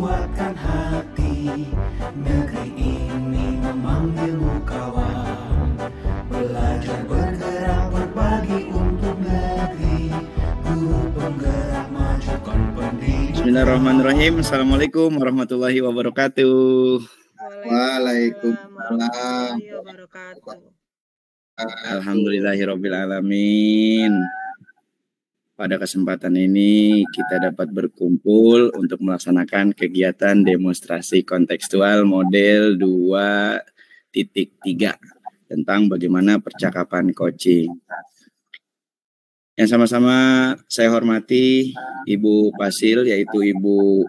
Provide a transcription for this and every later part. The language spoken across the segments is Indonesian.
kuatkan hati, negeri ini memanggilmu kawan. Belajar bergerak berbagi untuk negeri, guru penggerak majukan pendidikan. Bismillahirrahmanirrahim. Assalamualaikum warahmatullahi wabarakatuh. Waalaikumsalam warahmatullahi wabarakatuh. Alhamdulillahirabbil alamin. Pada kesempatan ini kita dapat berkumpul untuk melaksanakan kegiatan demonstrasi kontekstual model 2.3 tentang bagaimana percakapan coaching. Yang sama-sama saya hormati Ibu Pasil, yaitu Ibu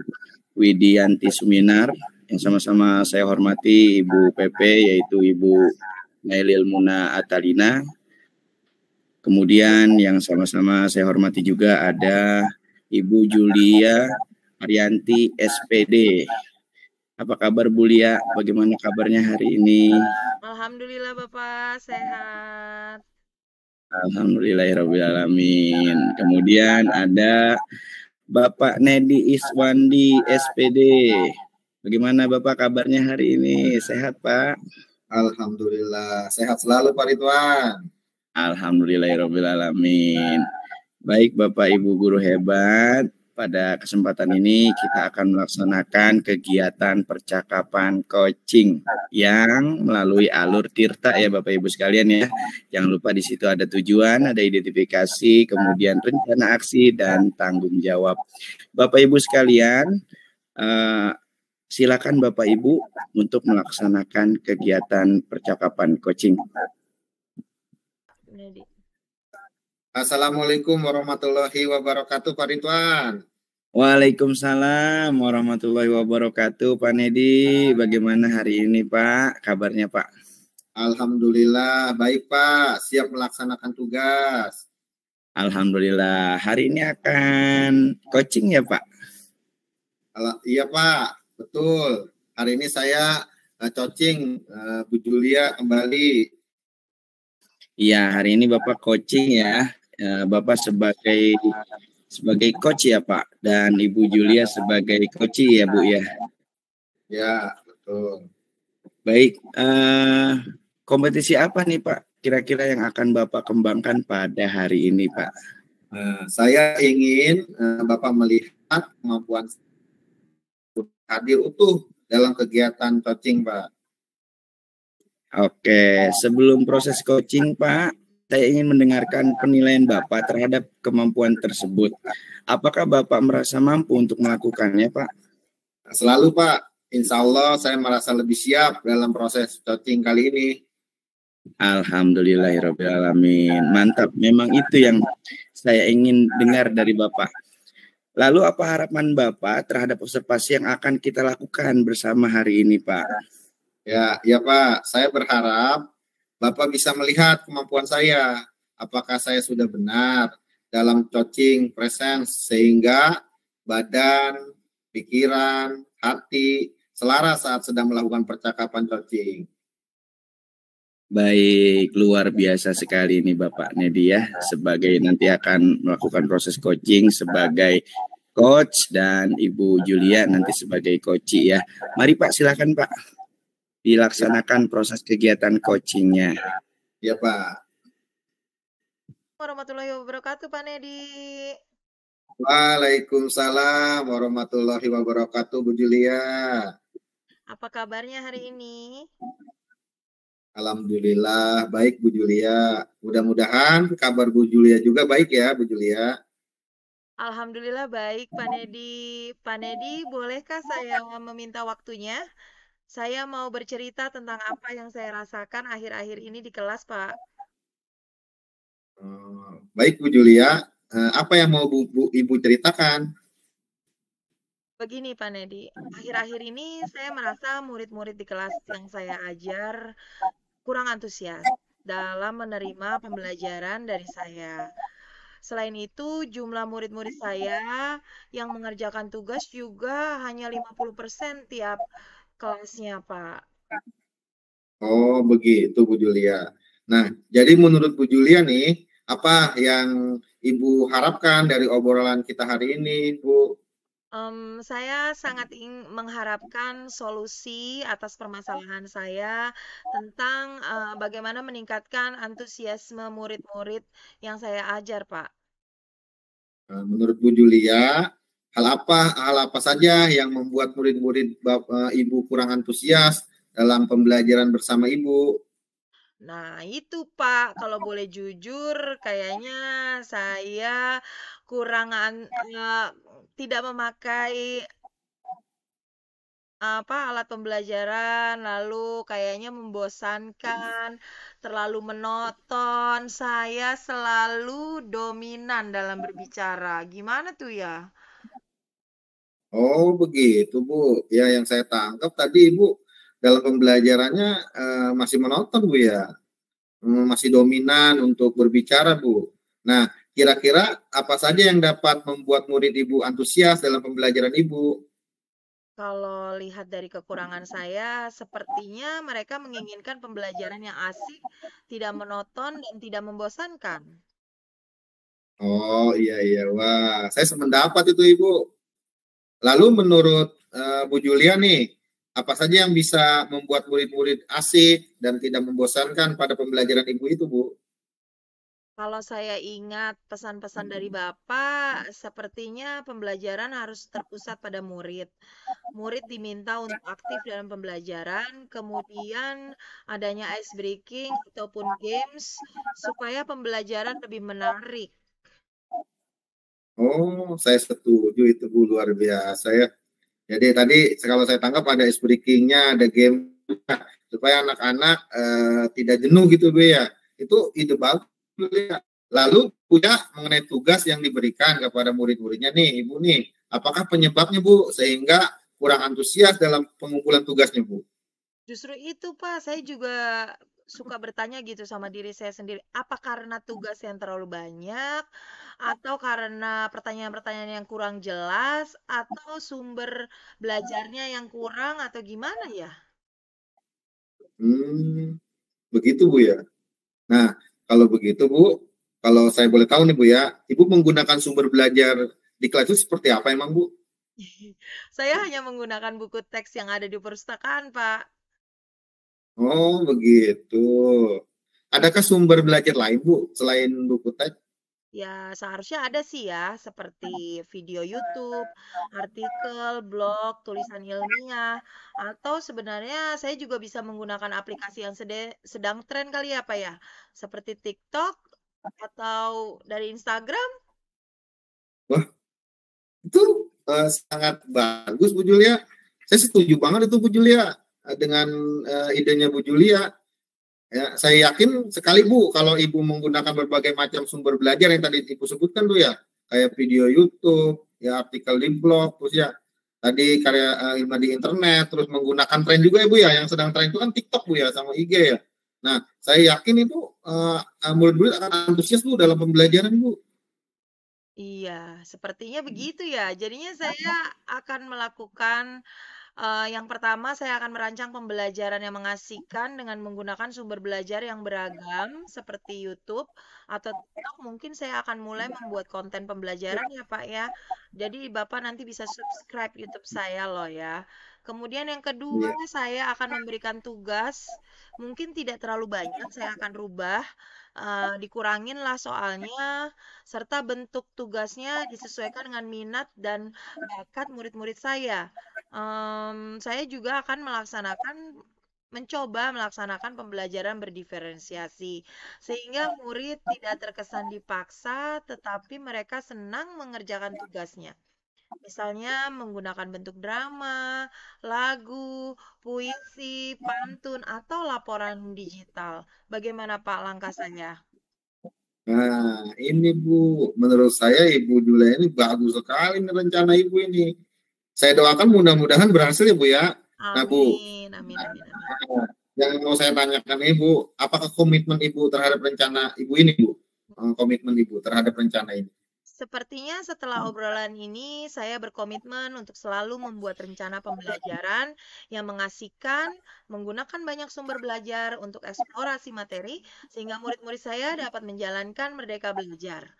Widianti Suminar. Yang sama-sama saya hormati Ibu PP, yaitu Ibu Nailil Muna Atalina. Kemudian yang sama-sama saya hormati juga ada Ibu Julia Arianti SPD. Apa kabar Bu Lia? Bagaimana kabarnya hari ini? Alhamdulillah Bapak, sehat. Alhamdulillahirrahmanirrahim. Kemudian ada Bapak Nedi Iswandi SPD. Bagaimana Bapak kabarnya hari ini? Sehat Pak? Alhamdulillah, sehat selalu Pak Ridwan. Alhamdulillahirrahmanirrahim. Baik Bapak Ibu guru hebat, pada kesempatan ini kita akan melaksanakan kegiatan percakapan coaching yang melalui alur Tirta ya Bapak Ibu sekalian ya. Jangan lupa di situ ada tujuan, ada identifikasi, kemudian rencana aksi dan tanggung jawab. Bapak Ibu sekalian, silakan Bapak Ibu untuk melaksanakan kegiatan percakapan coaching. Assalamualaikum warahmatullahi wabarakatuh Pak Ridwan. Waalaikumsalam warahmatullahi wabarakatuh Pak Nedi. Bagaimana hari ini Pak? Kabarnya Pak? Alhamdulillah baik Pak, siap melaksanakan tugas. Alhamdulillah. Hari ini akan coaching ya Pak? Iya Pak, betul. Hari ini saya coaching Bu Julia kembali. Iya, hari ini Bapak coaching ya. Bapak sebagai coach ya Pak, dan Ibu Julia sebagai coach ya Bu ya. Ya, betul. Baik, kompetisi apa nih Pak kira-kira yang akan Bapak kembangkan pada hari ini Pak? Saya ingin Bapak melihat kemampuan hadir utuh dalam kegiatan coaching Pak. Oke, sebelum proses coaching Pak, saya ingin mendengarkan penilaian Bapak terhadap kemampuan tersebut. Apakah Bapak merasa mampu untuk melakukannya Pak? Selalu Pak, insya Allah saya merasa lebih siap dalam proses coaching kali ini. Alhamdulillahirrahmanirrahim. Mantap, memang itu yang saya ingin dengar dari Bapak. Lalu apa harapan Bapak terhadap observasi yang akan kita lakukan bersama hari ini Pak? Ya Pak, saya berharap Bapak bisa melihat kemampuan saya. Apakah saya sudah benar dalam coaching presence sehingga badan, pikiran, hati selaras saat sedang melakukan percakapan coaching. Baik, luar biasa sekali ini Bapak Nedi ya, sebagai nanti akan melakukan proses coaching sebagai coach dan Ibu Julia nanti sebagai coach ya. Mari Pak, silakan Pak dilaksanakan proses kegiatan coachingnya. Ya Pak. Warahmatullahi wabarakatuh Pak Nedi. Waalaikumsalam warahmatullahi wabarakatuh Bu Julia. Apa kabarnya hari ini? Alhamdulillah baik Bu Julia. Mudah-mudahan kabar Bu Julia juga baik ya Bu Julia. Alhamdulillah baik Pak Nedi. Pak Nedi, bolehkah saya meminta waktunya? Saya mau bercerita tentang apa yang saya rasakan akhir-akhir ini di kelas, Pak. Baik Bu Julia, apa yang mau Ibu ceritakan? Begini Pak Nedi, akhir-akhir ini saya merasa murid-murid di kelas yang saya ajar kurang antusias dalam menerima pembelajaran dari saya. Selain itu, jumlah murid-murid saya yang mengerjakan tugas juga hanya 50% tiap kelasnya, Pak. Oh, begitu Bu Julia. Nah, jadi menurut Bu Julia nih, apa yang Ibu harapkan dari obrolan kita hari ini, Bu? Saya sangat mengharapkan solusi atas permasalahan saya tentang bagaimana meningkatkan antusiasme murid-murid yang saya ajar, Pak. Menurut Bu Julia, hal apa saja yang membuat murid-murid Ibu kurang antusias dalam pembelajaran bersama Ibu? Nah, itu Pak, kalau boleh jujur, kayaknya saya kurang tidak memakai alat pembelajaran, lalu kayaknya membosankan, terlalu monoton. Saya selalu dominan dalam berbicara. Gimana tuh ya? Oh, begitu, Bu. Ya, yang saya tangkap tadi Ibu dalam pembelajarannya masih monoton, Bu ya. Masih dominan untuk berbicara, Bu. Nah, kira-kira apa saja yang dapat membuat murid Ibu antusias dalam pembelajaran Ibu? Kalau lihat dari kekurangan saya, sepertinya mereka menginginkan pembelajaran yang asik, tidak monoton, dan tidak membosankan. Oh, iya, iya. Wah, saya sependapat itu, Ibu. Lalu menurut Bu Julia nih, apa saja yang bisa membuat murid-murid asik dan tidak membosankan pada pembelajaran Ibu itu, Bu? Kalau saya ingat pesan-pesan dari Bapak, sepertinya pembelajaran harus terpusat pada murid. Murid diminta untuk aktif dalam pembelajaran, kemudian adanya ice breaking ataupun games supaya pembelajaran lebih menarik. Oh, saya setuju itu, Bu, luar biasa ya. Jadi tadi kalau saya tangkap ada ice breaking-nya, ada game supaya anak-anak tidak jenuh gitu, Bu ya. Itu ide bagus, Bu ya. Lalu punya mengenai tugas yang diberikan kepada murid-muridnya nih, Ibu nih. Apakah penyebabnya, Bu, sehingga kurang antusias dalam pengumpulan tugasnya, Bu? Justru itu, Pak, saya juga suka bertanya gitu sama diri saya sendiri, apa karena tugas yang terlalu banyak, atau karena pertanyaan-pertanyaan yang kurang jelas, atau sumber belajarnya yang kurang, atau gimana ya? Begitu, Bu ya. Nah, kalau begitu, Bu, kalau saya boleh tahu nih, Bu ya, Ibu menggunakan sumber belajar di kelas itu seperti apa emang, Bu? Saya hanya menggunakan buku teks yang ada di perpustakaan, Pak. Oh, begitu. Adakah sumber belajar lain, Bu, selain buku teks? Ya, seharusnya ada sih ya, seperti video YouTube, artikel, blog, tulisan ilmiah, atau sebenarnya saya juga bisa menggunakan aplikasi yang sedang tren kali ya, Pak ya, seperti TikTok atau dari Instagram. Wah, itu sangat bagus, Bu Julia. Saya setuju banget itu, Bu Julia, dengan idenya Bu Julia. Ya, saya yakin sekali, Bu, kalau Ibu menggunakan berbagai macam sumber belajar yang tadi Ibu sebutkan, Bu ya, kayak video YouTube, ya artikel di blog, terus ya tadi karya ilmu di internet, terus menggunakan tren juga ya, Bu ya, yang sedang tren itu kan TikTok, Bu ya, sama IG ya. Nah, saya yakin itu murid-murid akan antusias, Bu, dalam pembelajaran, Bu. Iya, sepertinya begitu ya. Jadinya saya akan melakukan yang pertama, saya akan merancang pembelajaran yang mengasihkan dengan menggunakan sumber belajar yang beragam seperti YouTube atau TikTok. Mungkin saya akan mulai membuat konten pembelajaran ya, Pak ya. Jadi Bapak nanti bisa subscribe YouTube saya loh ya. Kemudian yang kedua, Iya. saya akan memberikan tugas. Mungkin tidak terlalu banyak, saya akan rubah. Dikurangin lah soalnya, serta bentuk tugasnya disesuaikan dengan minat dan bakat murid-murid saya. Saya juga akan mencoba melaksanakan pembelajaran berdiferensiasi, sehingga murid tidak terkesan dipaksa, tetapi mereka senang mengerjakan tugasnya. Misalnya menggunakan bentuk drama, lagu, puisi, pantun, atau laporan digital. Bagaimana Pak langkah saya? Nah, ini Bu, menurut saya Ibu Julia ini bagus sekali nih rencana Ibu ini. Saya doakan mudah-mudahan berhasil ya, Bu ya. Nah, Bu, Amin, amin, amin, amin. yang mau saya tanyakan Ibu, apakah komitmen Ibu terhadap rencana Ibu ini, Bu? Komitmen Ibu terhadap rencana ini. Sepertinya setelah obrolan ini, saya berkomitmen untuk selalu membuat rencana pembelajaran yang mengasihkan, menggunakan banyak sumber belajar untuk eksplorasi materi, sehingga murid-murid saya dapat menjalankan merdeka belajar.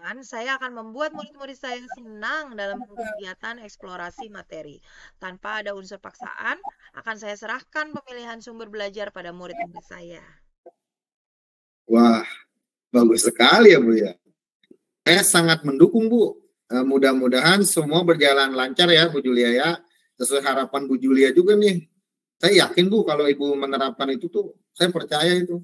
Dan saya akan membuat murid-murid saya senang dalam kegiatan eksplorasi materi. Tanpa ada unsur paksaan, akan saya serahkan pemilihan sumber belajar pada murid-murid saya. Wah, bagus sekali ya Bu ya. Saya sangat mendukung Bu. Mudah-mudahan semua berjalan lancar ya Bu Julia ya. Sesuai harapan Bu Julia juga nih. Saya yakin Bu kalau Ibu menerapkan itu tuh, saya percaya itu.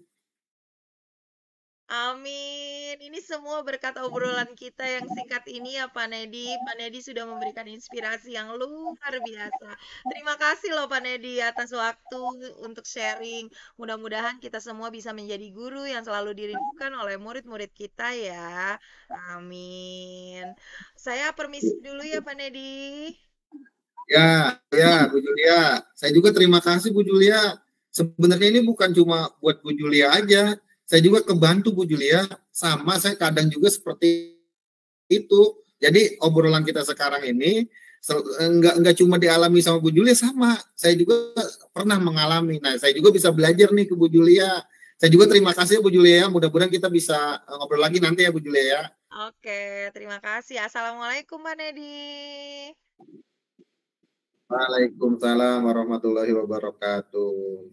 Amin. Ini semua berkat obrolan kita yang singkat ini ya Pak Nedi. Pak Nedi sudah memberikan inspirasi yang luar biasa. Terima kasih loh Pak Nedi atas waktu untuk sharing. Mudah-mudahan kita semua bisa menjadi guru yang selalu dirindukan oleh murid-murid kita ya. Amin. Saya permisi dulu ya Pak Nedi. Ya, ya Bu Julia. Saya juga terima kasih Bu Julia. Sebenarnya ini bukan cuma buat Bu Julia aja. Saya juga kebantu Bu Julia. Sama saya kadang juga seperti itu. Jadi obrolan kita sekarang ini enggak cuma dialami sama Bu Julia, sama. Saya juga pernah mengalami. Nah, saya juga bisa belajar nih ke Bu Julia. Saya juga terima kasih Bu Julia. Mudah-mudahan kita bisa ngobrol lagi nanti ya Bu Julia ya. Oke, terima kasih. Assalamualaikum Pak Nedi. Waalaikumsalam warahmatullahi wabarakatuh.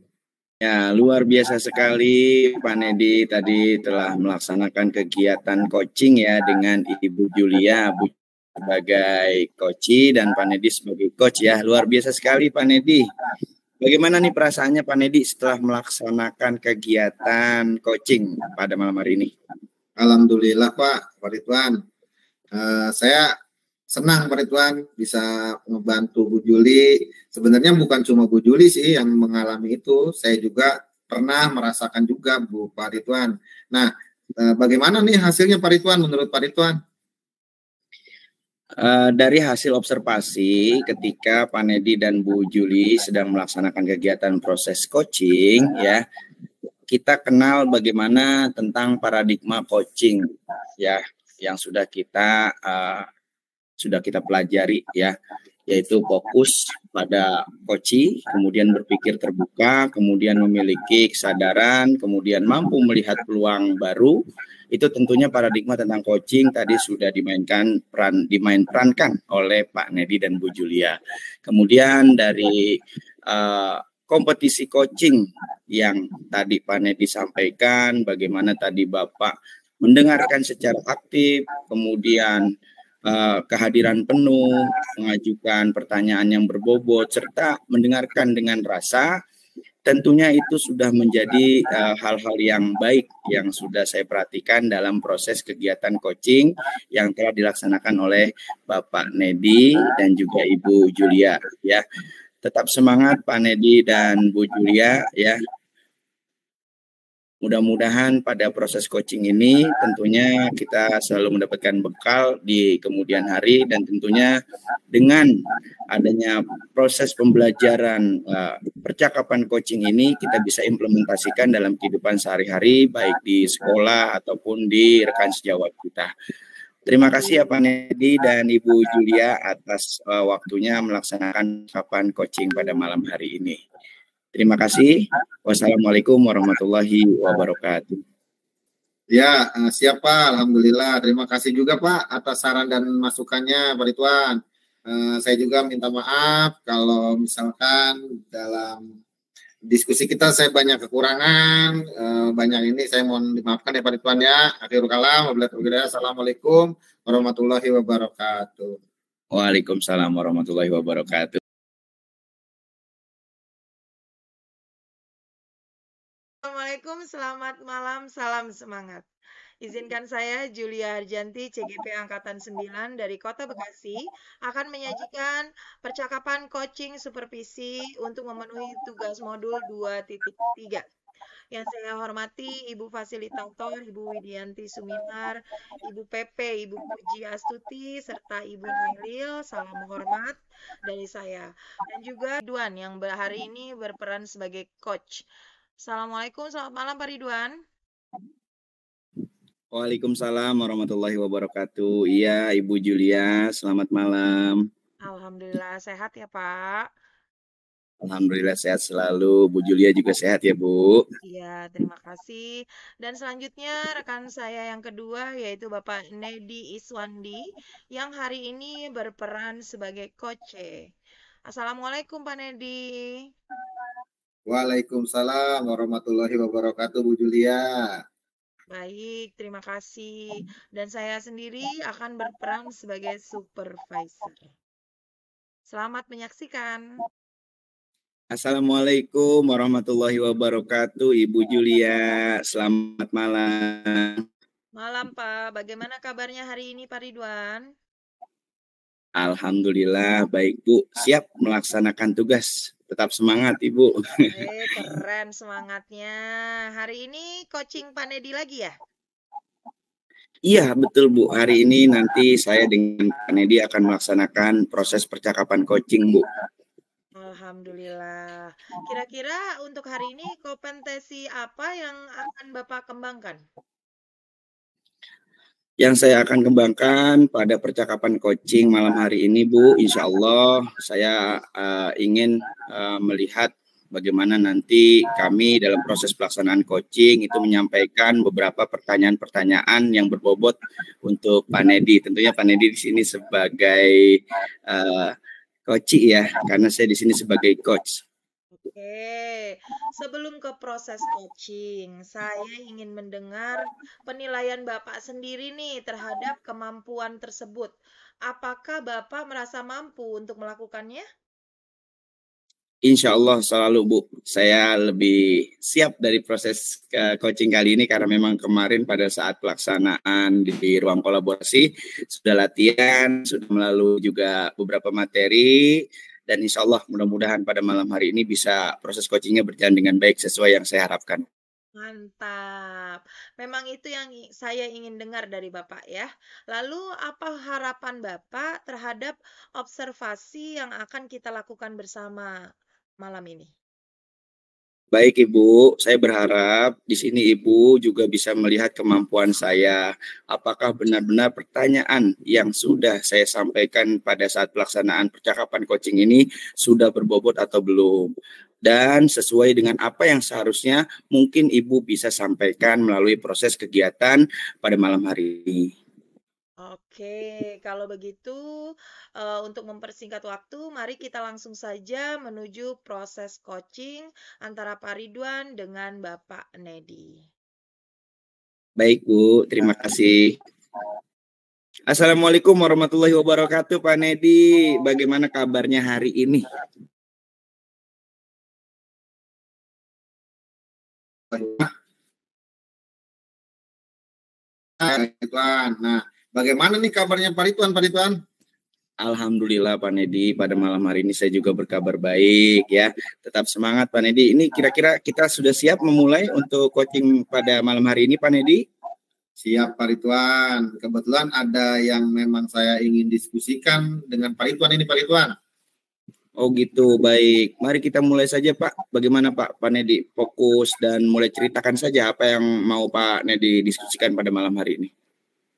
Ya, luar biasa sekali Pak Nedi tadi telah melaksanakan kegiatan coaching ya dengan Ibu Julia sebagai coach dan Pak Nedi sebagai coach ya. Luar biasa sekali Pak Nedi. Bagaimana nih perasaannya Pak Nedi setelah melaksanakan kegiatan coaching pada malam hari ini? Alhamdulillah Pak Ridwan. Saya senang Pak Ridwan bisa membantu Bu Juli. Sebenarnya bukan cuma Bu Juli sih yang mengalami itu, saya juga pernah merasakan juga Bu Pak Ridwan. Nah, bagaimana nih hasilnya Pak Ridwan menurut Pak Ridwan? Dari hasil observasi ketika Pak Nedi dan Bu Juli sedang melaksanakan kegiatan proses coaching ya, kita kenal bagaimana tentang paradigma coaching ya yang sudah kita pelajari ya, yaitu fokus pada coaching, kemudian berpikir terbuka, kemudian memiliki kesadaran, kemudian mampu melihat peluang baru. Itu tentunya paradigma tentang coaching tadi sudah dimainkan oleh Pak Nedi dan Bu Julia. Kemudian dari kompetisi coaching yang tadi Pak Nedi sampaikan, bagaimana tadi Bapak mendengarkan secara aktif, kemudian kehadiran penuh, mengajukan pertanyaan yang berbobot, serta mendengarkan dengan rasa. Tentunya itu sudah menjadi hal-hal yang baik yang sudah saya perhatikan dalam proses kegiatan coaching yang telah dilaksanakan oleh Bapak Nedi dan juga Ibu Julia ya. Tetap semangat Pak Nedi dan Bu Julia ya. Mudah-mudahan pada proses coaching ini tentunya kita selalu mendapatkan bekal di kemudian hari, dan tentunya dengan adanya proses pembelajaran percakapan coaching ini kita bisa implementasikan dalam kehidupan sehari-hari baik di sekolah ataupun di rekan sejawat kita. Terima kasih ya Pak Nedi dan Ibu Julia atas waktunya melaksanakan percakapan coaching pada malam hari ini. Terima kasih. Wassalamualaikum warahmatullahi wabarakatuh. Ya, siapa? Alhamdulillah. Terima kasih juga Pak atas saran dan masukannya Pak Ridwan. Saya juga minta maaf kalau misalkan dalam diskusi kita saya banyak kekurangan, banyak ini saya mohon dimaafkan ya Pak Ridwan ya. Akhirul kalam, Assalamualaikum warahmatullahi wabarakatuh. Waalaikumsalam warahmatullahi wabarakatuh. Assalamualaikum, selamat malam, salam semangat. Izinkan saya, Julia Harjanti, CGP Angkatan 9 dari Kota Bekasi, akan menyajikan percakapan coaching supervisi untuk memenuhi tugas modul 2.3. Yang saya hormati Ibu Fasilitator, Ibu Widianti Suminar, Ibu PP, Ibu Puji Astuti, serta Ibu Nailil, salam hormat dari saya. Dan juga Ridwan yang hari ini berperan sebagai coach. Assalamualaikum, selamat malam Pak Ridwan. Waalaikumsalam warahmatullahi wabarakatuh. Iya, Ibu Julia, selamat malam. Alhamdulillah sehat ya Pak. Alhamdulillah sehat selalu. Bu Julia juga sehat ya, Bu. Iya, terima kasih. Dan selanjutnya rekan saya yang kedua yaitu Bapak Nedi Iswandi yang hari ini berperan sebagai coach. Assalamualaikum Pak Nedi. Waalaikumsalam warahmatullahi wabarakatuh, Bu Julia. Baik, terima kasih. Dan saya sendiri akan berperan sebagai supervisor. Selamat menyaksikan. Assalamualaikum warahmatullahi wabarakatuh, Ibu Julia. Selamat malam. Malam Pak, bagaimana kabarnya hari ini Pak Ridwan? Alhamdulillah baik Bu, siap melaksanakan tugas. Tetap semangat Ibu. Keren semangatnya. Hari ini coaching Pak Nedi lagi ya? Iya betul Bu, hari ini nanti saya dengan Pak Nedi akan melaksanakan proses percakapan coaching Bu. Alhamdulillah. Kira-kira untuk hari ini kompetensi apa yang akan Bapak kembangkan? Yang saya akan kembangkan pada percakapan coaching malam hari ini Bu, insya Allah saya ingin melihat bagaimana nanti kami dalam proses pelaksanaan coaching itu menyampaikan beberapa pertanyaan-pertanyaan yang berbobot untuk Pak Nedi. Tentunya Pak Nedi di sini sebagai coach ya, karena saya di sini sebagai coach. Oke, sebelum ke proses coaching, saya ingin mendengar penilaian Bapak sendiri nih terhadap kemampuan tersebut. Apakah Bapak merasa mampu untuk melakukannya? Insya Allah selalu Bu, saya lebih siap dari proses coaching kali ini karena memang kemarin pada saat pelaksanaan di ruang kolaborasi sudah latihan, sudah melalui juga beberapa materi, dan insya Allah mudah-mudahan pada malam hari ini bisa proses coachingnya berjalan dengan baik sesuai yang saya harapkan. Mantap. Memang itu yang saya ingin dengar dari Bapak ya. Lalu apa harapan Bapak terhadap observasi yang akan kita lakukan bersama malam ini? Baik Ibu, saya berharap di sini Ibu juga bisa melihat kemampuan saya. Apakah benar-benar pertanyaan yang sudah saya sampaikan pada saat pelaksanaan percakapan coaching ini sudah berbobot atau belum? Dan sesuai dengan apa yang seharusnya mungkin Ibu bisa sampaikan melalui proses kegiatan pada malam hari ini. Oke, kalau begitu untuk mempersingkat waktu, mari kita langsung saja menuju proses coaching antara Pak Ridwan dengan Bapak Nedi. Baik Bu, terima kasih. Assalamualaikum warahmatullahi wabarakatuh Pak Nedi, bagaimana kabarnya hari ini? Nah, bagaimana nih kabarnya Pak Ridwan? Alhamdulillah Pak Nedi, pada malam hari ini saya juga berkabar baik ya. Tetap semangat Pak Nedi. Ini kira-kira kita sudah siap memulai untuk coaching pada malam hari ini Pak Nedi? Siap Pak Ridwan. Kebetulan ada yang memang saya ingin diskusikan dengan Pak Ridwan ini Pak Ridwan. Oh gitu, baik. Mari kita mulai saja Pak. Bagaimana Pak Nedi? Fokus dan mulai ceritakan saja apa yang mau Pak Nedi diskusikan pada malam hari ini.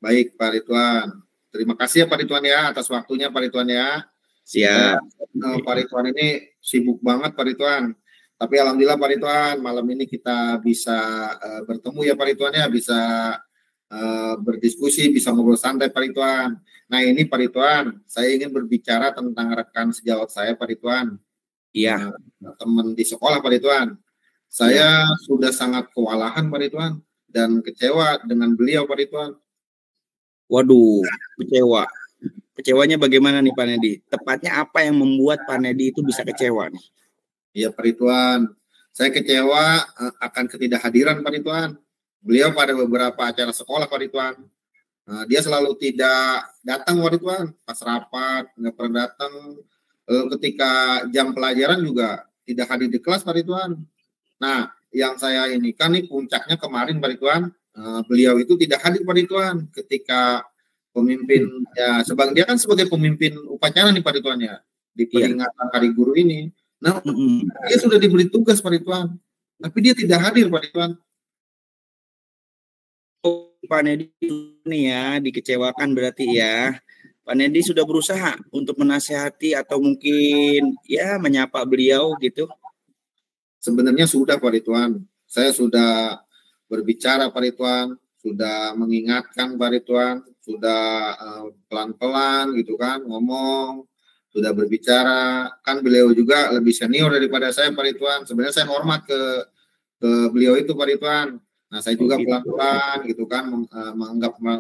Baik Pak Ridwan. Terima kasih ya Pak Ridwan ya atas waktunya Pak Ridwan ya. Siap. Pak Ridwan ini sibuk banget Pak Ridwan. Tapi alhamdulillah Pak Ridwan malam ini kita bisa bertemu ya Pak Ridwan ya, bisa berdiskusi, bisa ngobrol santai Pak Ridwan. Nah ini Pak Ridwan, saya ingin berbicara tentang rekan sejawat saya Pak Ridwan. Iya. Teman di sekolah Pak Ridwan. Saya sudah sangat kewalahan Pak Ridwan dan kecewa dengan beliau Pak Ridwan. Waduh, kecewa. Kecewanya bagaimana nih Pak Nedi? Tepatnya apa yang membuat Pak Nedi itu bisa kecewa nih? Iya Pak Ridwan, saya kecewa akan ketidakhadiran Pak Ridwan. Beliau pada beberapa acara sekolah Pak Ridwan. Dia selalu tidak datang Pak Ridwan, pas rapat nggak pernah datang. Lalu ketika jam pelajaran juga tidak hadir di kelas Pak Ridwan. Nah, yang saya ini kan nih puncaknya kemarin Pak Ridwan, beliau itu tidak hadir Pak Ridwan ketika pemimpin ya dia kan sebagai pemimpin upacara nih Pak Ridwan ya di peringatan Hari Guru ini. Nah, dia sudah diberi tugas Pak Ridwan, tapi dia tidak hadir Pak Ridwan. Pak Nedi ini ya dikecewakan berarti ya. Pak Nedi sudah berusaha untuk menasehati atau mungkin ya menyapa beliau gitu? Sebenarnya sudah Pak Ridwan. Saya sudah berbicara Pak Ridwan, sudah mengingatkan Pak Ridwan, sudah pelan-pelan gitu kan ngomong, sudah berbicara. Kan beliau juga lebih senior daripada saya Pak Ridwan. Sebenarnya saya hormat ke beliau itu Pak Ridwan. Nah, saya juga pelan-pelan gitu kan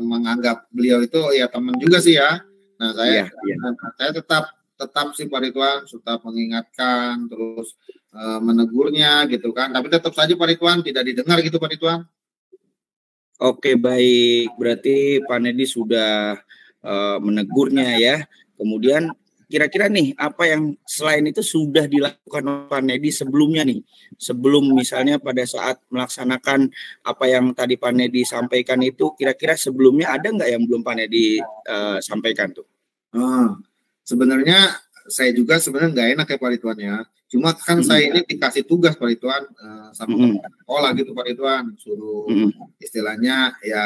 menganggap beliau itu ya teman juga sih ya. Nah, saya tetap sih Pak Ridwan, tetap mengingatkan terus menegurnya gitu kan. Tapi tetap saja Pak Ridwan tidak didengar gitu Pak Ridwan. Oke, baik. Berarti Pak Nedi sudah menegurnya ya. Kemudian kira-kira nih apa yang selain itu sudah dilakukan oleh Pak Nedi sebelumnya nih, sebelum misalnya pada saat melaksanakan apa yang tadi Pak Nedi sampaikan itu, kira-kira sebelumnya ada nggak yang belum Pak Nedi sampaikan tuh? Sebenarnya saya juga sebenarnya nggak enak ya Pak Ridwan ya. Cuma kan saya ini dikasih tugas Pak Ridwan sama sekolah gitu Pak Ridwan, suruh istilahnya ya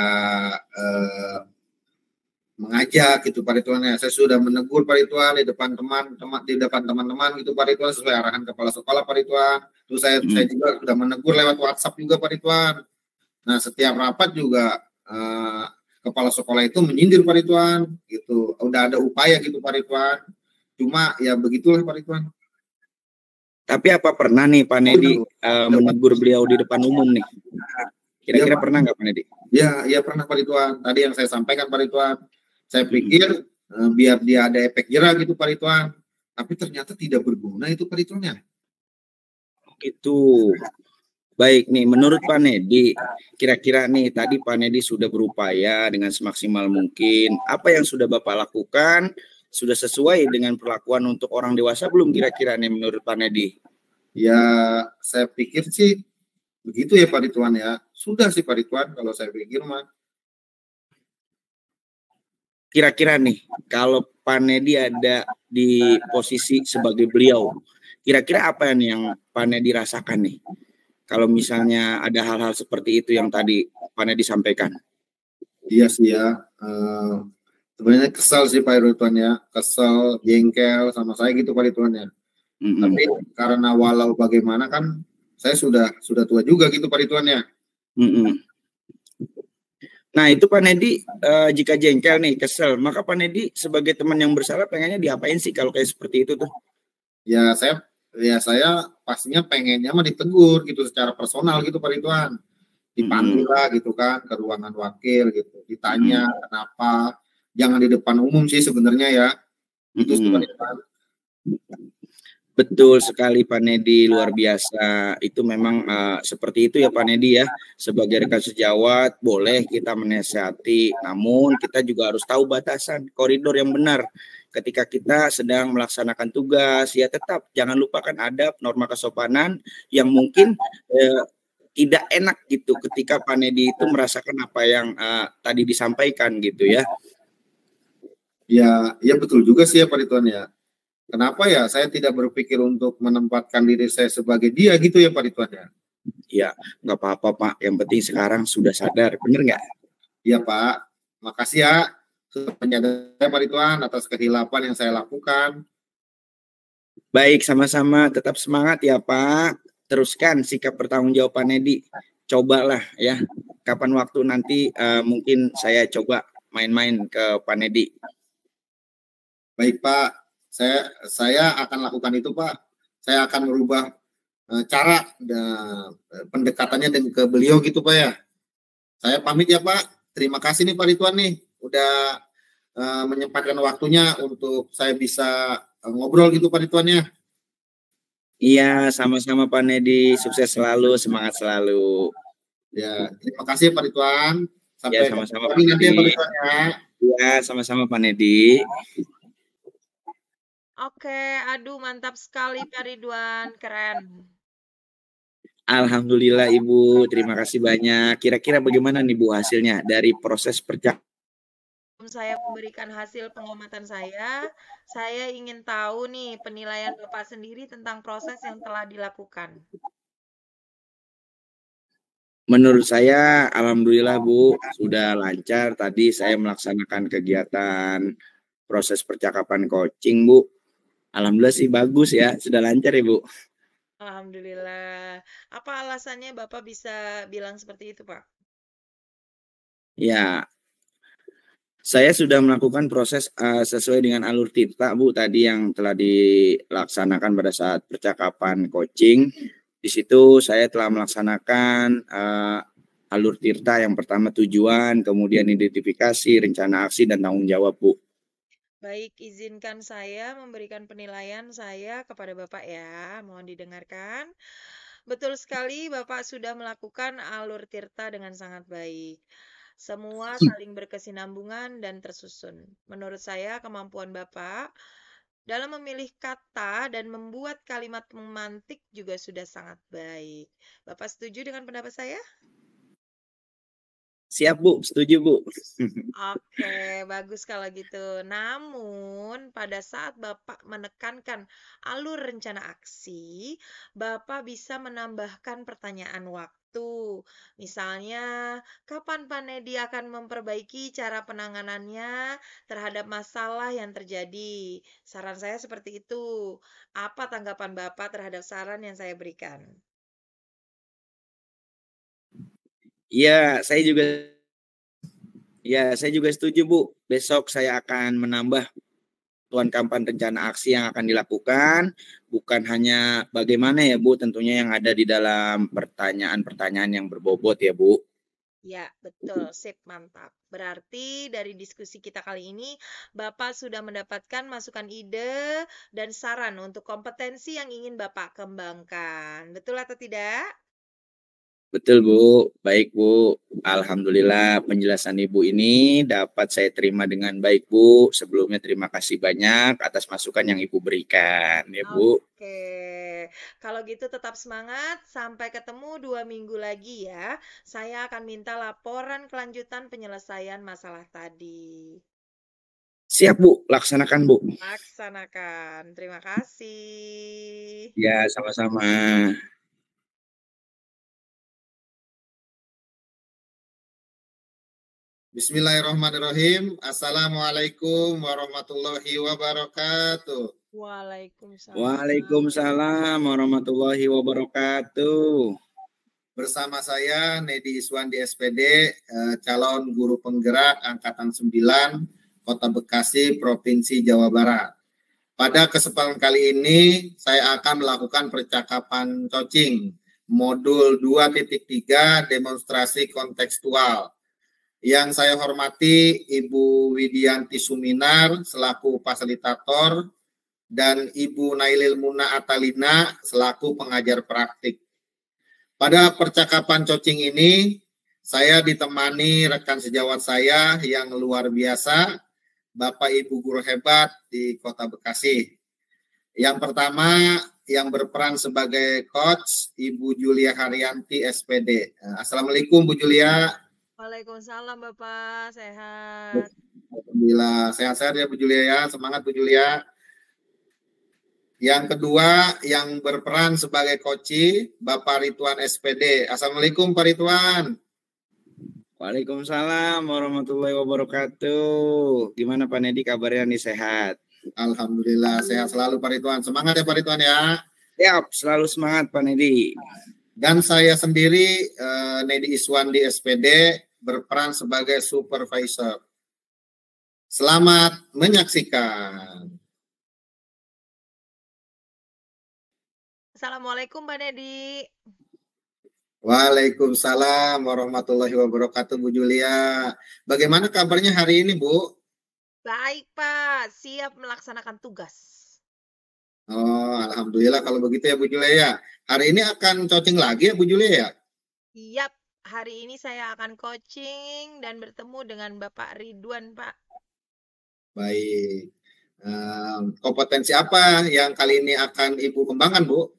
mengajak gitu Pak Ridwan ya. Saya sudah menegur Pak Ridwan di depan teman-teman gitu Pak Ridwan sesuai arahan kepala sekolah Pak Ridwan. Terus saya juga sudah menegur lewat WhatsApp juga Pak Ridwan. Nah, setiap rapat juga kepala sekolah itu menyindir Pak Ridwan gitu. Udah ada upaya gitu Pak Ridwan. Cuma ya begitulah Pak Ridwan. Tapi apa pernah nih Pak Nedi menegur beliau di depan umum nih? Kira-kira pernah nggak Pak Nedi? Ya pernah Pak Ridwan. Tadi yang saya sampaikan Pak Ridwan. Saya pikir biar dia ada efek jerah gitu Pak Ridwan. Tapi ternyata tidak berguna itu Pak Ridwan ya. Gitu. Baik nih, menurut Pak Nedi, kira-kira nih tadi Pak Nedi sudah berupaya dengan semaksimal mungkin. Apa yang sudah Bapak lakukan sudah sesuai dengan perlakuan untuk orang dewasa belum kira-kira nih menurut Pak Nedi? Ya, saya pikir sih begitu ya Pak Ridwan ya. Sudah sih Pak Ridwan kalau saya pikir mah. Kira-kira nih, kalau Pak Nedi ada di posisi sebagai beliau, kira-kira apa nih yang Pak Nedi rasakan nih? Kalau misalnya ada hal-hal seperti itu yang tadi Pak Nedi sampaikan. Iya sih ya. Sebenarnya kesal sih Pak Ridwan ya. Kesal, jengkel sama saya gitu Pak Ridwan ya. Tapi karena walau bagaimana kan saya sudah tua juga gitu Pak Ridwan ya. Nah itu Pak Nedi jika jengkel nih, kesel, maka Pak Nedi sebagai teman yang bersalah pengennya diapain sih kalau kayak seperti itu tuh? Ya saya pastinya pengennya mah ditegur gitu secara personal gitu Pak Ridwan. Dipanggil lah gitu kan ke ruangan wakil gitu. Ditanya kenapa. Jangan di depan umum sih sebenarnya ya. Itu sih Pak Ridwan. Betul sekali Pak Nedi, luar biasa. Itu memang seperti itu ya Pak Nedi ya. Sebagai rekan sejawat boleh kita menasihati, namun kita juga harus tahu batasan, koridor yang benar. Ketika kita sedang melaksanakan tugas, ya tetap jangan lupakan adab, norma kesopanan yang mungkin tidak enak gitu ketika Pak Nedi itu merasakan apa yang tadi disampaikan gitu ya. Ya betul juga sih ya Pak Ridwan ya. Kenapa ya saya tidak berpikir untuk menempatkan diri saya sebagai dia gitu ya Pak Ridwan ya? Ya, nggak apa-apa Pak. Yang penting sekarang sudah sadar, bener nggak? Iya Pak. Makasih ya sudah menyadari Pak Ridwan atas kehilapan yang saya lakukan. Baik, sama-sama. Tetap semangat ya Pak. Teruskan sikap bertanggung jawab Pak Nedi. Cobalah ya. Kapan waktu nanti mungkin saya coba main-main ke Pak Nedi. Baik Pak. Saya akan lakukan itu Pak. Saya akan merubah cara pendekatannya dan ke beliau gitu Pak ya. Saya pamit ya Pak. Terima kasih nih Pak Ridwan nih udah menyempatkan waktunya untuk saya bisa ngobrol gitu Pak Ridwan ya. Iya, sama-sama Pak Nedi. Sukses selalu, semangat selalu. Ya, terima kasih Pak Ridwan. Sampai ya, sama-sama nanti ya Pak Ridwan ya. Iya, sama-sama Pak Nedi. Oke, aduh mantap sekali Pak Ridwan, keren. Alhamdulillah Ibu, terima kasih banyak. Kira-kira bagaimana nih Bu hasilnya dari proses percakapan? Saya memberikan hasil pengamatan saya ingin tahu nih penilaian Bapak sendiri tentang proses yang telah dilakukan. Menurut saya, alhamdulillah Bu, sudah lancar. Tadi saya melaksanakan kegiatan proses percakapan coaching, Bu. Alhamdulillah sih bagus ya, sudah lancar ya, Bu. Alhamdulillah. Apa alasannya Bapak bisa bilang seperti itu, Pak? Ya, saya sudah melakukan proses sesuai dengan alur tirta, Bu, tadi yang telah dilaksanakan pada saat percakapan coaching. Di situ saya telah melaksanakan alur tirta yang pertama tujuan, kemudian identifikasi, rencana aksi, dan tanggung jawab, Bu. Baik, izinkan saya memberikan penilaian saya kepada Bapak ya. Mohon didengarkan. Betul sekali, Bapak sudah melakukan alur tirta dengan sangat baik. Semua saling berkesinambungan dan tersusun. Menurut saya, kemampuan Bapak dalam memilih kata dan membuat kalimat memantik juga sudah sangat baik. Bapak setuju dengan pendapat saya? Siap, Bu. Setuju, Bu. Oke, bagus kalau gitu. Namun, pada saat Bapak menekankan alur rencana aksi, Bapak bisa menambahkan pertanyaan waktu. Misalnya, kapan Pak Nedi akan memperbaiki cara penanganannya terhadap masalah yang terjadi? Saran saya seperti itu. Apa tanggapan Bapak terhadap saran yang saya berikan? Iya, saya juga setuju, Bu. Besok saya akan menambah tuan kapan rencana aksi yang akan dilakukan, bukan hanya bagaimana ya, Bu, tentunya yang ada di dalam pertanyaan-pertanyaan yang berbobot ya, Bu. Ya, betul. Sip, mantap. Berarti dari diskusi kita kali ini, Bapak sudah mendapatkan masukan ide dan saran untuk kompetensi yang ingin Bapak kembangkan. Betul atau tidak? Betul, Bu. Baik, Bu. Alhamdulillah penjelasan Ibu ini dapat saya terima dengan baik, Bu. Sebelumnya terima kasih banyak atas masukan yang Ibu berikan, ya, Bu. Oke, kalau gitu tetap semangat. Sampai ketemu 2 minggu lagi ya. Saya akan minta laporan kelanjutan penyelesaian masalah tadi. Siap, Bu. Laksanakan, Bu. Laksanakan. Terima kasih. Ya, sama-sama. Bismillahirrahmanirrahim. Assalamualaikum warahmatullahi wabarakatuh. Waalaikumsalam. Waalaikumsalam warahmatullahi wabarakatuh. Bersama saya Nedi Iswandi SPD, calon guru penggerak Angkatan 9, Kota Bekasi, Provinsi Jawa Barat. Pada kesempatan kali ini, saya akan melakukan percakapan coaching, modul 2.3 demonstrasi kontekstual. Yang saya hormati Ibu Widianti Suminar selaku fasilitator dan Ibu Nailil Muna Atalina selaku pengajar praktik. Pada percakapan coaching ini, saya ditemani rekan sejawat saya yang luar biasa, Bapak Ibu guru hebat di Kota Bekasi. Yang pertama, yang berperan sebagai coach, Ibu Julia Haryanti SPD. Assalamualaikum Bu Julia. Waalaikumsalam Bapak, sehat. Alhamdulillah, sehat-sehat ya Bu Julia ya, semangat Bu Julia. Yang kedua, yang berperan sebagai coach, Bapak Ridwan SPD. Assalamualaikum Pak Ridwan. Waalaikumsalam warahmatullahi wabarakatuh. Gimana Pak Nedi kabarnya nih, sehat? Alhamdulillah, sehat selalu Pak Ridwan. Semangat ya Pak Ridwan ya. Siap, selalu semangat Pak Nedi. Dan saya sendiri, Nedi Iswandi SPD, berperan sebagai supervisor. Selamat menyaksikan. Assalamualaikum Mbak Nedi. Waalaikumsalam warahmatullahi wabarakatuh Bu Julia. Bagaimana kabarnya hari ini Bu? Baik Pak, siap melaksanakan tugas. Oh, alhamdulillah kalau begitu ya Bu Julia ya. Hari ini akan coaching lagi ya Bu Julia ya? Yap, hari ini saya akan coaching dan bertemu dengan Bapak Ridwan Pak. Baik. Kompetensi apa yang kali ini akan Ibu kembangkan Bu?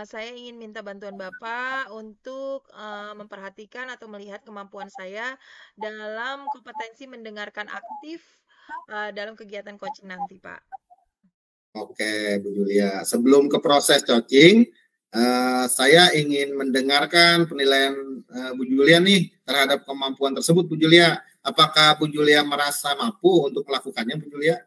Saya ingin minta bantuan Bapak untuk memperhatikan atau melihat kemampuan saya dalam kompetensi mendengarkan aktif dalam kegiatan coaching nanti Pak. Oke, Bu Julia. Sebelum ke proses coaching, saya ingin mendengarkan penilaian Bu Julia nih terhadap kemampuan tersebut, Bu Julia. Apakah Bu Julia merasa mampu untuk melakukannya, Bu Julia?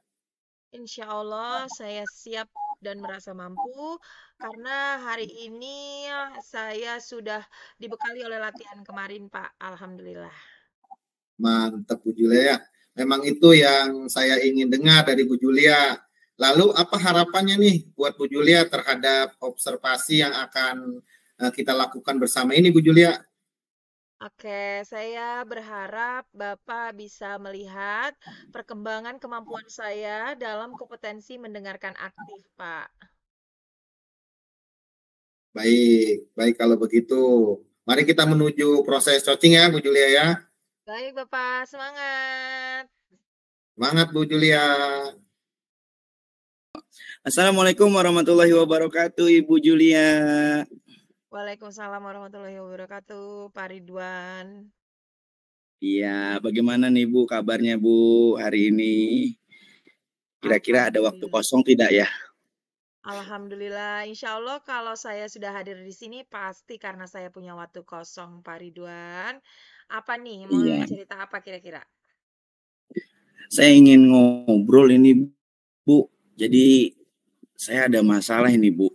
Insya Allah saya siap dan merasa mampu karena hari ini saya sudah dibekali oleh latihan kemarin, Pak. Alhamdulillah. Mantap Bu Julia ya. Memang itu yang saya ingin dengar dari Bu Julia. Lalu apa harapannya nih buat Bu Julia terhadap observasi yang akan kita lakukan bersama ini, Bu Julia? Oke, saya berharap Bapak bisa melihat perkembangan kemampuan saya dalam kompetensi mendengarkan aktif, Pak. Baik, baik kalau begitu. Mari kita menuju proses coaching ya, Bu Julia ya. Baik, Bapak, semangat. Semangat Bu Julia. Assalamualaikum warahmatullahi wabarakatuh, Ibu Julia. Waalaikumsalam warahmatullahi wabarakatuh, Pak Ridwan. Iya, bagaimana nih Bu kabarnya Bu hari ini? Kira-kira ada waktu kosong tidak ya? Alhamdulillah, insya Allah kalau saya sudah hadir di sini pasti karena saya punya waktu kosong, Pak Ridwan. Apa nih, mau cerita apa kira-kira? Saya ingin ngobrol ini Bu, jadi saya ada masalah ini Bu,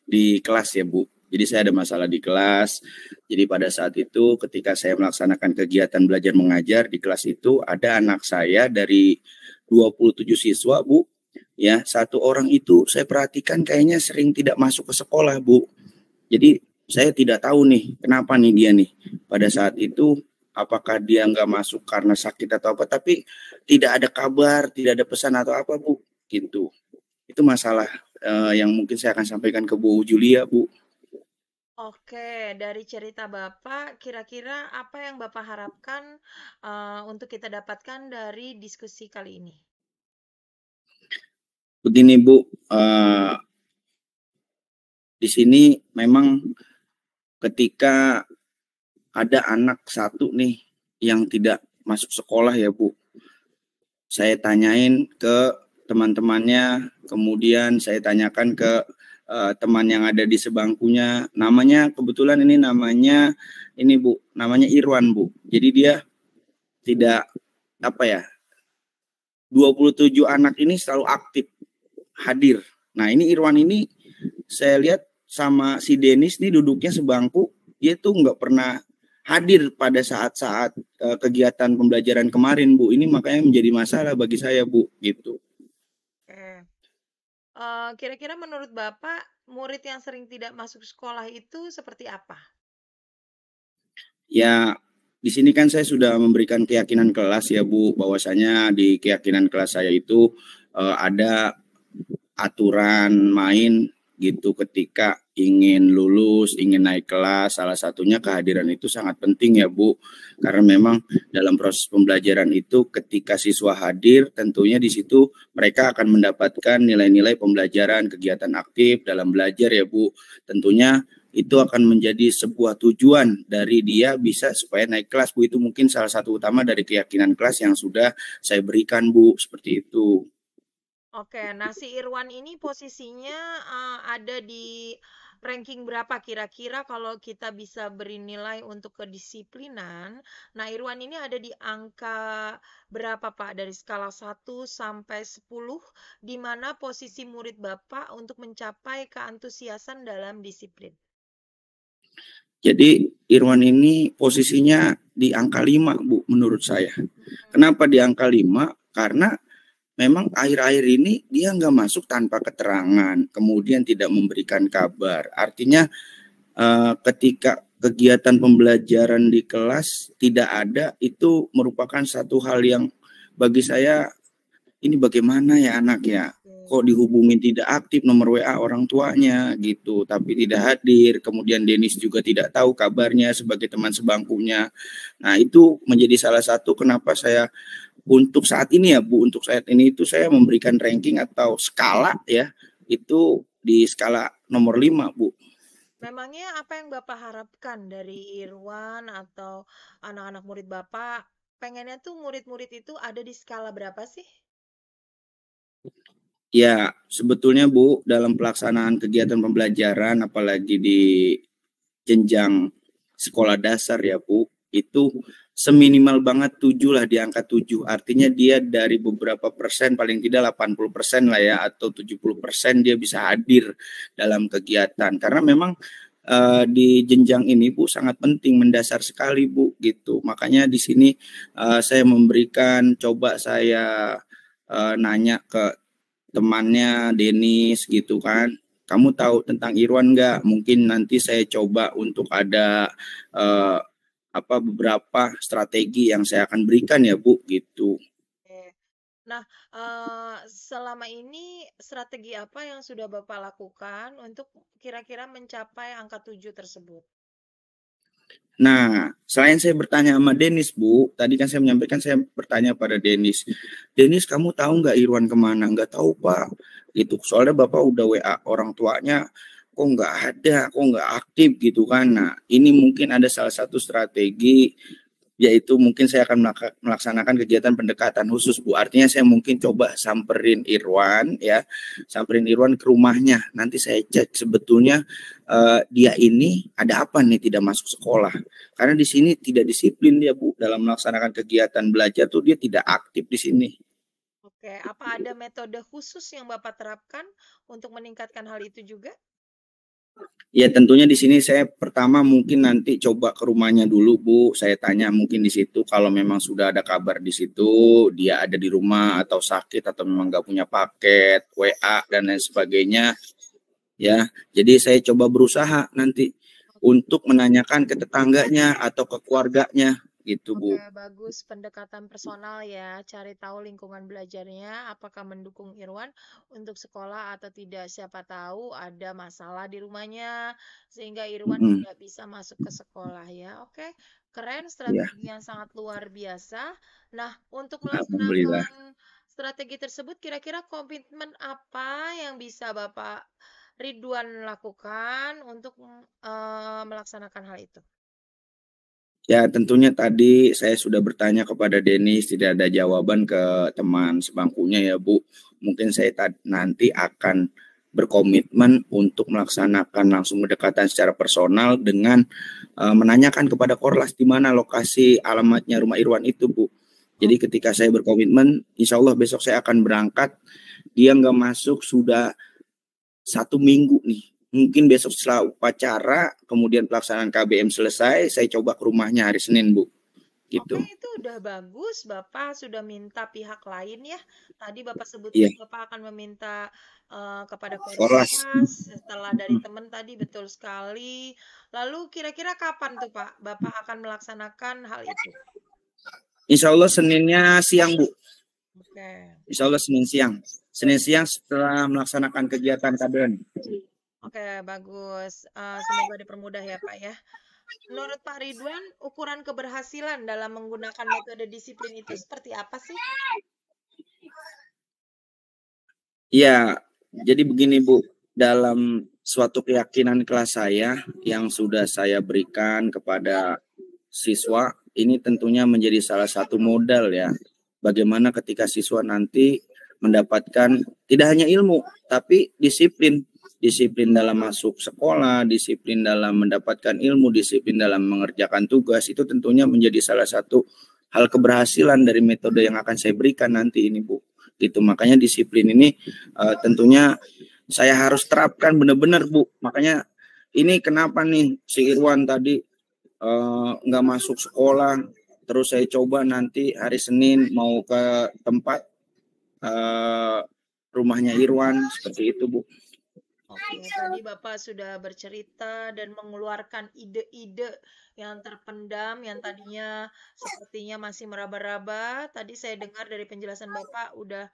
di kelas ya Bu. Jadi saya ada masalah di kelas. Jadi pada saat itu ketika saya melaksanakan kegiatan belajar mengajar di kelas itu ada anak saya dari 27 siswa Bu. Ya, satu orang itu saya perhatikan kayaknya sering tidak masuk ke sekolah Bu. Jadi saya tidak tahu nih kenapa nih dia nih. Pada saat itu apakah dia nggak masuk karena sakit atau apa. Tapi tidak ada kabar, tidak ada pesan atau apa Bu. Gitu. Itu masalah yang mungkin saya akan sampaikan ke Bu Julia Bu. Oke, dari cerita Bapak, kira-kira apa yang Bapak harapkan untuk kita dapatkan dari diskusi kali ini? Begini Bu, di sini memang ketika ada anak satu nih yang tidak masuk sekolah ya Bu, saya tanyain ke teman-temannya, kemudian saya tanyakan ke teman yang ada di sebangkunya, namanya kebetulan ini namanya ini Bu, namanya Irwan Bu. Jadi dia tidak apa ya, 27 anak ini selalu aktif hadir. Nah ini Irwan ini saya lihat sama si Denis nih duduknya sebangku, dia tuh nggak pernah hadir pada saat-saat kegiatan pembelajaran kemarin Bu. Ini makanya menjadi masalah bagi saya Bu, gitu. Kira-kira menurut Bapak, murid yang sering tidak masuk sekolah itu seperti apa? Ya, di sini kan saya sudah memberikan keyakinan kelas ya Bu, bahwasanya di keyakinan kelas saya itu ada aturan main gitu ketika ingin lulus, ingin naik kelas, salah satunya kehadiran itu sangat penting ya Bu, karena memang dalam proses pembelajaran itu ketika siswa hadir tentunya di situ mereka akan mendapatkan nilai-nilai pembelajaran, kegiatan aktif dalam belajar ya Bu, tentunya itu akan menjadi sebuah tujuan dari dia bisa supaya naik kelas Bu, itu mungkin salah satu utama dari keyakinan kelas yang sudah saya berikan Bu, seperti itu. Oke, nah si Irwan ini posisinya ada di ranking berapa kira-kira kalau kita bisa beri nilai untuk kedisiplinan? Nah, Irwan ini ada di angka berapa Pak? Dari skala 1 sampai 10, di mana posisi murid Bapak untuk mencapai keantusiasan dalam disiplin? Jadi Irwan ini posisinya di angka 5 Bu menurut saya. Kenapa di angka 5? Karena memang akhir-akhir ini dia nggak masuk tanpa keterangan, kemudian tidak memberikan kabar. Artinya ketika kegiatan pembelajaran di kelas tidak ada, itu merupakan satu hal yang bagi saya ini bagaimana ya anak ya, kok dihubungin tidak aktif nomor WA orang tuanya gitu, tapi tidak hadir. Kemudian Denis juga tidak tahu kabarnya sebagai teman sebangkunya. Nah itu menjadi salah satu kenapa saya untuk saat ini ya Bu, untuk saat ini itu saya memberikan ranking atau skala ya, itu di skala nomor 5 Bu. Memangnya apa yang Bapak harapkan dari Irwan atau anak-anak murid Bapak? Pengennya tuh murid-murid itu ada di skala berapa sih? Ya, sebetulnya Bu, dalam pelaksanaan kegiatan pembelajaran apalagi di jenjang sekolah dasar ya Bu, itu seminimal banget 7 lah, di angka 7. Artinya dia dari beberapa persen, paling tidak 80% lah ya, atau 70% dia bisa hadir dalam kegiatan. Karena memang di jenjang ini Bu sangat penting, mendasar sekali Bu gitu. Makanya di sini saya memberikan, coba saya nanya ke temannya Denis gitu kan, kamu tahu tentang Irwan nggak? Mungkin nanti saya coba untuk ada beberapa strategi yang saya akan berikan ya Bu gitu. Nah, selama ini strategi apa yang sudah Bapak lakukan untuk kira-kira mencapai angka 7 tersebut? Nah, selain saya bertanya sama Denis, Bu, tadi kan saya menyampaikan, saya bertanya pada Denis, Denis, kamu tahu nggak Irwan kemana? Nggak tahu, Pak. Gitu. Soalnya Bapak udah WA orang tuanya, kok nggak ada, kok nggak aktif gitu kan. Nah, ini mungkin ada salah satu strategi, yaitu mungkin saya akan melaksanakan kegiatan pendekatan khusus Bu. Artinya saya mungkin coba samperin Irwan ya, samperin Irwan ke rumahnya. Nanti saya cek sebetulnya dia ini ada apa nih tidak masuk sekolah. Karena di sini tidak disiplin dia Bu dalam melaksanakan kegiatan belajar tuh, dia tidak aktif di sini. Oke, apa ada metode khusus yang Bapak terapkan untuk meningkatkan hal itu juga? Ya tentunya di sini saya pertama mungkin nanti coba ke rumahnya dulu Bu, saya tanya mungkin di situ kalau memang sudah ada kabar di situ dia ada di rumah atau sakit atau memang nggak punya paket WA dan lain sebagainya ya. Jadi saya coba berusaha nanti untuk menanyakan ke tetangganya atau ke keluarganya gitu Bu. Oke, bagus, pendekatan personal ya, cari tahu lingkungan belajarnya, apakah mendukung Irwan untuk sekolah atau tidak. Siapa tahu ada masalah di rumahnya, sehingga Irwan tidak bisa masuk ke sekolah ya. Oke, keren, strategi yang sangat luar biasa. Nah, untuk melaksanakan strategi tersebut, kira-kira komitmen apa yang bisa Bapak Ridwan lakukan untuk melaksanakan hal itu? Ya tentunya tadi saya sudah bertanya kepada Denis, tidak ada jawaban ke teman sebangkunya ya Bu. Mungkin saya nanti akan berkomitmen untuk melaksanakan langsung pendekatan secara personal dengan menanyakan kepada Korlas di mana lokasi alamatnya rumah Irwan itu Bu. Jadi ketika saya berkomitmen, insya Allah besok saya akan berangkat, dia nggak masuk sudah 1 minggu nih. Mungkin besok setelah upacara, kemudian pelaksanaan KBM selesai, saya coba ke rumahnya hari Senin, Bu. Gitu. Oke, itu udah bagus. Bapak sudah minta pihak lain ya. Tadi Bapak sebut Bapak akan meminta kepada Korlas. Setelah dari teman tadi, betul sekali. Lalu kira-kira kapan tuh Pak Bapak akan melaksanakan hal itu? Insya Allah Seninnya siang, Bu. Oke. Insya Allah Senin siang. Senin siang setelah melaksanakan kegiatan KBM. Oke, bagus. Semoga dipermudah ya Pak ya. Menurut Pak Ridwan, ukuran keberhasilan dalam menggunakan metode disiplin itu seperti apa sih? Ya, jadi begini Bu, dalam suatu keyakinan kelas saya yang sudah saya berikan kepada siswa, ini tentunya menjadi salah satu modal ya. Bagaimana ketika siswa nanti mendapatkan tidak hanya ilmu, tapi disiplin. Disiplin dalam masuk sekolah, disiplin dalam mendapatkan ilmu, disiplin dalam mengerjakan tugas, itu tentunya menjadi salah satu hal keberhasilan dari metode yang akan saya berikan nanti ini Bu. Gitu, makanya disiplin ini tentunya saya harus terapkan benar-benar Bu. Makanya ini kenapa nih si Irwan tadi nggak masuk sekolah, terus saya coba nanti hari Senin mau ke tempat rumahnya Irwan, seperti itu Bu. Oke, tadi Bapak sudah bercerita dan mengeluarkan ide-ide yang terpendam, yang tadinya sepertinya masih meraba-raba. Tadi saya dengar dari penjelasan Bapak udah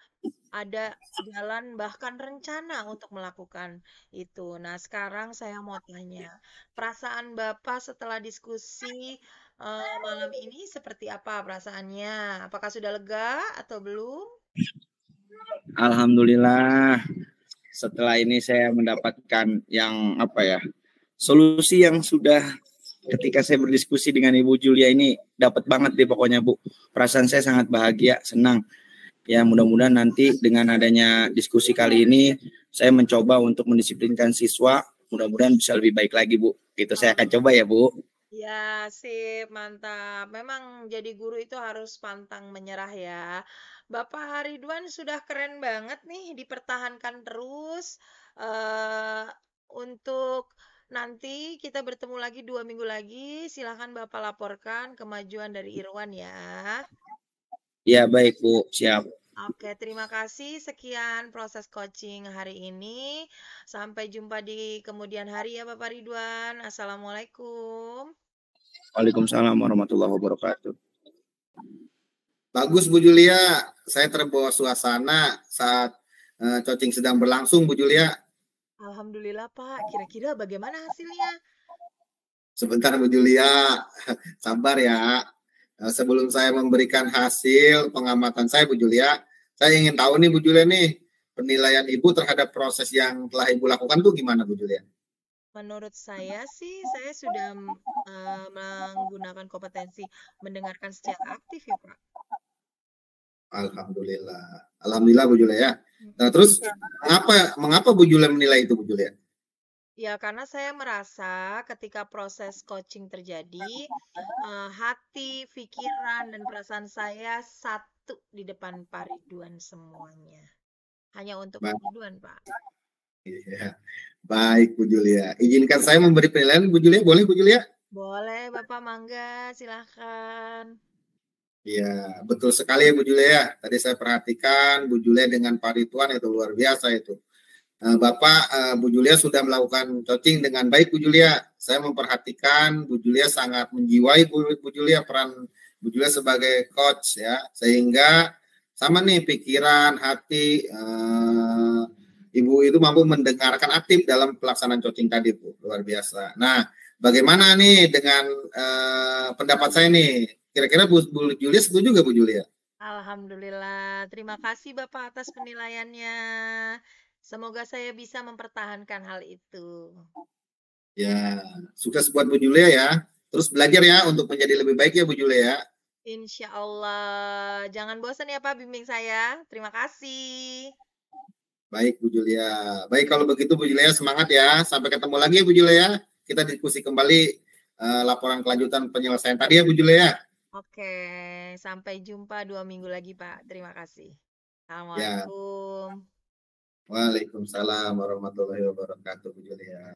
ada jalan bahkan rencana untuk melakukan itu. Nah, sekarang saya mau tanya, perasaan Bapak setelah diskusi malam ini seperti apa perasaannya? Apakah sudah lega atau belum? Alhamdulillah. Setelah ini saya mendapatkan solusi yang sudah ketika saya berdiskusi dengan Ibu Julia ini dapat banget deh pokoknya Bu. Perasaan saya sangat bahagia, senang. Ya mudah-mudahan nanti dengan adanya diskusi kali ini saya mencoba untuk mendisiplinkan siswa, mudah-mudahan bisa lebih baik lagi Bu. Itu saya akan coba ya Bu. Ya, sip, mantap. Memang jadi guru itu harus pantang menyerah ya. Bapak Ridwan sudah keren banget nih, dipertahankan terus. eh untuk nanti kita bertemu lagi 2 minggu lagi. Silahkan Bapak laporkan kemajuan dari Irwan ya. Ya, baik Bu, siap. Oke, terima kasih. Sekian proses coaching hari ini. Sampai jumpa di kemudian hari ya Bapak Ridwan. Assalamualaikum. Waalaikumsalam warahmatullahi wabarakatuh. Bagus Bu Julia, saya terbawa suasana saat coaching sedang berlangsung Bu Julia. Alhamdulillah Pak, kira-kira bagaimana hasilnya? Sebentar Bu Julia, sabar ya. Sebelum saya memberikan hasil pengamatan saya Bu Julia, saya ingin tahu nih Bu Julia nih, penilaian Ibu terhadap proses yang telah Ibu lakukan tuh gimana Bu Julia? Menurut saya sih, saya sudah menggunakan kompetensi mendengarkan secara aktif ya Pak. Alhamdulillah. Alhamdulillah Bu Julia ya. Nah terus mengapa Bu Julia menilai itu Bu Julia? Ya, karena saya merasa ketika proses coaching terjadi, hati, pikiran, dan perasaan saya satu di depan Pak Ridwan semuanya. Hanya untuk Pak Ridwan, Pak. Iya. Baik Bu Julia. Izinkan saya memberi penilaian Bu Julia, boleh Bu Julia? Boleh Bapak, mangga, silahkan. Iya, betul sekali ya Bu Julia. Tadi saya perhatikan Bu Julia dengan Pak Ridwan itu luar biasa itu. Bapak, Bu Julia sudah melakukan coaching dengan baik Bu Julia. Saya memperhatikan Bu Julia sangat menjiwai Bu Julia, peran Bu Julia sebagai coach ya. Sehingga sama nih pikiran, hati, Ibu itu mampu mendengarkan aktif dalam pelaksanaan coaching tadi Bu. Luar biasa. Nah, bagaimana nih dengan pendapat saya nih? Kira-kira Bu Julia setuju nggak Bu Julia? Alhamdulillah. Terima kasih Bapak atas penilaiannya. Semoga saya bisa mempertahankan hal itu. Ya, sukses buat Bu Julia ya. Terus belajar ya untuk menjadi lebih baik ya Bu Julia ya. Insya Allah. Jangan bosan ya Pak bimbing saya. Terima kasih. Baik Bu Julia. Baik kalau begitu Bu Julia semangat ya. Sampai ketemu lagi ya Bu Julia. Kita diskusi kembali laporan kelanjutan penyelesaian tadi ya Bu Julia. Oke, sampai jumpa 2 minggu lagi Pak. Terima kasih. Assalamualaikum. Waalaikumsalam warahmatullahi wabarakatuh Bu Julia.